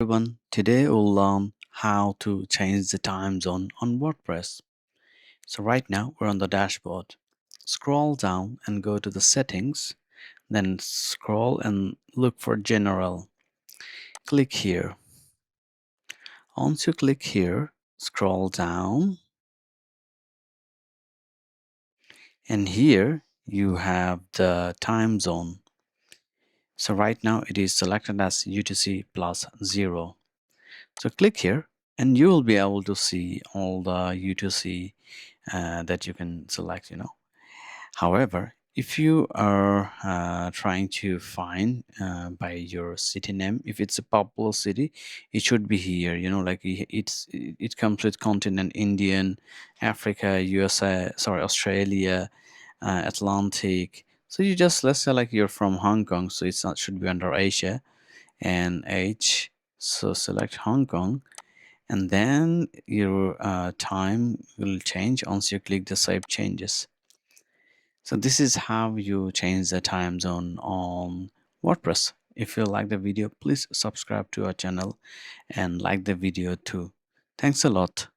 Everyone, today we'll learn how to change the time zone on WordPress. So right now we're on the dashboard. Scroll down and go to the settings, then scroll and look for general. Click here. Once you click here, scroll down and here you have the time zone. So right now it is selected as UTC plus 0. So click here and you will be able to see all the UTC that you can select. However, if you are trying to find by your city name, if it's a popular city, it should be here. Like it comes with continent: Indian, Africa, USA, sorry, Australia, Atlantic. So you just, let's say like you're from Hong Kong, so it's not should be under Asia and H. So select Hong Kong, and then your time will change once you click the Save Changes. So this is how you change the time zone on WordPress. If you like the video, please subscribe to our channel and like the video too. Thanks a lot.